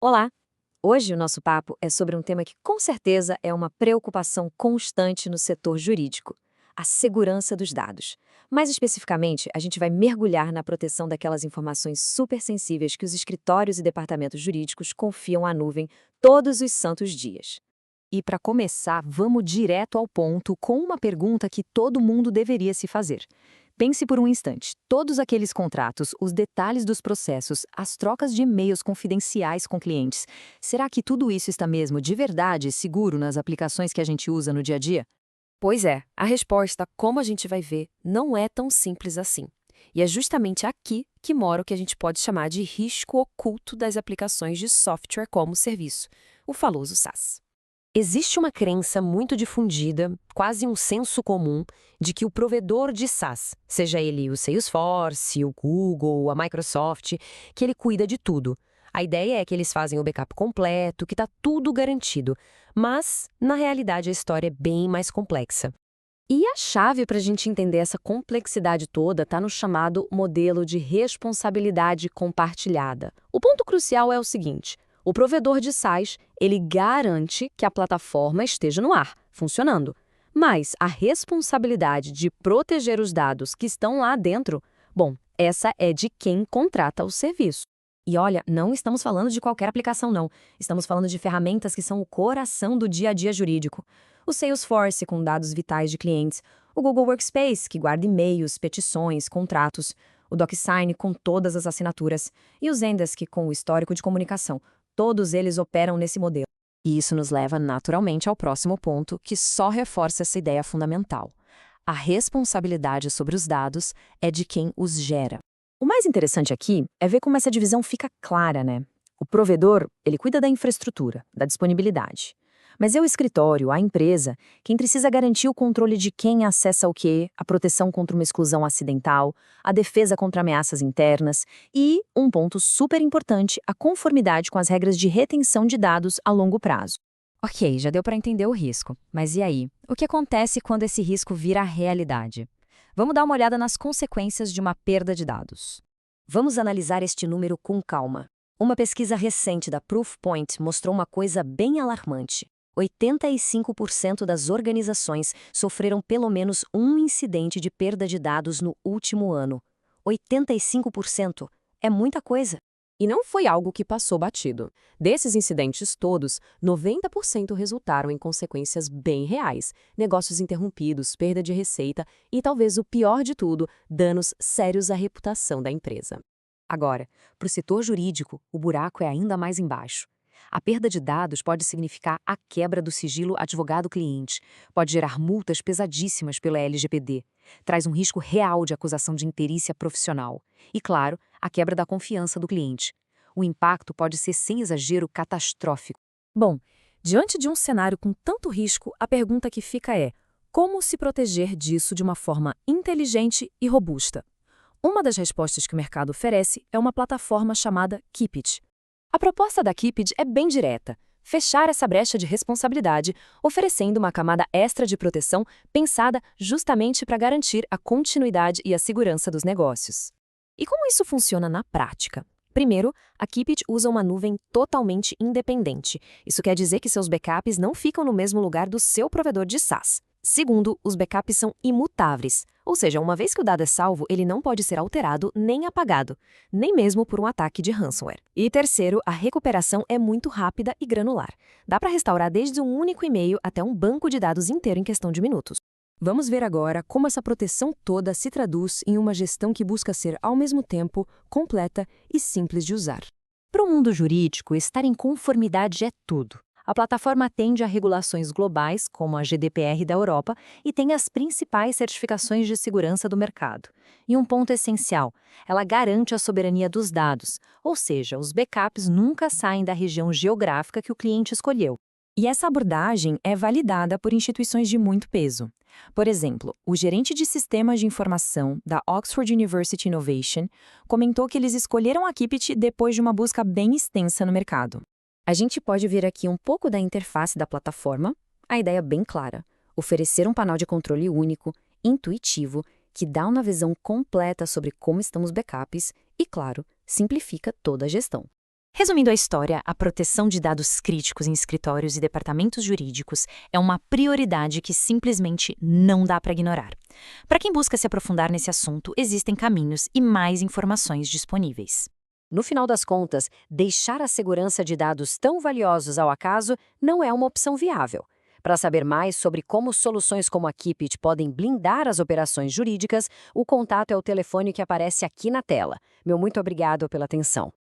Olá! Hoje o nosso papo é sobre um tema que com certeza é uma preocupação constante no setor jurídico: a segurança dos dados. Mais especificamente, a gente vai mergulhar na proteção daquelas informações super sensíveis que os escritórios e departamentos jurídicos confiam à nuvem todos os santos dias. E para começar, vamos direto ao ponto com uma pergunta que todo mundo deveria se fazer. Pense por um instante: todos aqueles contratos, os detalhes dos processos, as trocas de e-mails confidenciais com clientes, será que tudo isso está mesmo de verdade seguro nas aplicações que a gente usa no dia a dia? Pois é, a resposta, como a gente vai ver, não é tão simples assim. E é justamente aqui que mora o que a gente pode chamar de risco oculto das aplicações de software como serviço, o famoso SaaS. Existe uma crença muito difundida, quase um senso comum, de que o provedor de SaaS, seja ele o Salesforce, o Google, a Microsoft, que ele cuida de tudo. A ideia é que eles fazem o backup completo, que está tudo garantido. Mas, na realidade, a história é bem mais complexa. E a chave para a gente entender essa complexidade toda está no chamado modelo de responsabilidade compartilhada. O ponto crucial é o seguinte: o provedor de SaaS, ele garante que a plataforma esteja no ar, funcionando. Mas a responsabilidade de proteger os dados que estão lá dentro, bom, essa é de quem contrata o serviço. E olha, não estamos falando de qualquer aplicação, não. Estamos falando de ferramentas que são o coração do dia a dia jurídico. O Salesforce, com dados vitais de clientes. O Google Workspace, que guarda e-mails, petições, contratos. O DocSign, com todas as assinaturas. E o Zendesk, com o histórico de comunicação. Todos eles operam nesse modelo. E isso nos leva naturalmente ao próximo ponto, que só reforça essa ideia fundamental. A responsabilidade sobre os dados é de quem os gera. O mais interessante aqui é ver como essa divisão fica clara, né? O provedor, ele cuida da infraestrutura, da disponibilidade. Mas é o escritório, a empresa, quem precisa garantir o controle de quem acessa o quê, a proteção contra uma exclusão acidental, a defesa contra ameaças internas e, um ponto super importante, a conformidade com as regras de retenção de dados a longo prazo. Ok, já deu para entender o risco. Mas e aí? O que acontece quando esse risco vira realidade? Vamos dar uma olhada nas consequências de uma perda de dados. Vamos analisar este número com calma. Uma pesquisa recente da Proofpoint mostrou uma coisa bem alarmante. 85% das organizações sofreram pelo menos um incidente de perda de dados no último ano. 85%. É muita coisa. E não foi algo que passou batido. Desses incidentes todos, 90% resultaram em consequências bem reais: negócios interrompidos, perda de receita e, talvez o pior de tudo, danos sérios à reputação da empresa. Agora, para o setor jurídico, o buraco é ainda mais embaixo. A perda de dados pode significar a quebra do sigilo advogado-cliente, pode gerar multas pesadíssimas pela LGPD, traz um risco real de acusação de imperícia profissional e, claro, a quebra da confiança do cliente. O impacto pode ser, sem exagero, catastrófico. Bom, diante de um cenário com tanto risco, a pergunta que fica é: como se proteger disso de uma forma inteligente e robusta? Uma das respostas que o mercado oferece é uma plataforma chamada Keepit. A proposta da Keepit é bem direta: fechar essa brecha de responsabilidade, oferecendo uma camada extra de proteção pensada justamente para garantir a continuidade e a segurança dos negócios. E como isso funciona na prática? Primeiro, a Keepit usa uma nuvem totalmente independente. Isso quer dizer que seus backups não ficam no mesmo lugar do seu provedor de SaaS. Segundo, os backups são imutáveis, ou seja, uma vez que o dado é salvo, ele não pode ser alterado nem apagado, nem mesmo por um ataque de ransomware. E terceiro, a recuperação é muito rápida e granular. Dá para restaurar desde um único e-mail até um banco de dados inteiro em questão de minutos. Vamos ver agora como essa proteção toda se traduz em uma gestão que busca ser, ao mesmo tempo, completa e simples de usar. Para o mundo jurídico, estar em conformidade é tudo. A plataforma atende a regulações globais, como a GDPR da Europa, e tem as principais certificações de segurança do mercado. E um ponto essencial: ela garante a soberania dos dados, ou seja, os backups nunca saem da região geográfica que o cliente escolheu. E essa abordagem é validada por instituições de muito peso. Por exemplo, o gerente de sistemas de informação da Oxford University Innovation comentou que eles escolheram a Keepit depois de uma busca bem extensa no mercado. A gente pode ver aqui um pouco da interface da plataforma. A ideia é bem clara: oferecer um painel de controle único, intuitivo, que dá uma visão completa sobre como estão os backups e, claro, simplifica toda a gestão. Resumindo a história, a proteção de dados críticos em escritórios e departamentos jurídicos é uma prioridade que simplesmente não dá para ignorar. Para quem busca se aprofundar nesse assunto, existem caminhos e mais informações disponíveis. No final das contas, deixar a segurança de dados tão valiosos ao acaso não é uma opção viável. Para saber mais sobre como soluções como a Keepit podem blindar as operações jurídicas, o contato é o telefone que aparece aqui na tela. Meu muito obrigado pela atenção.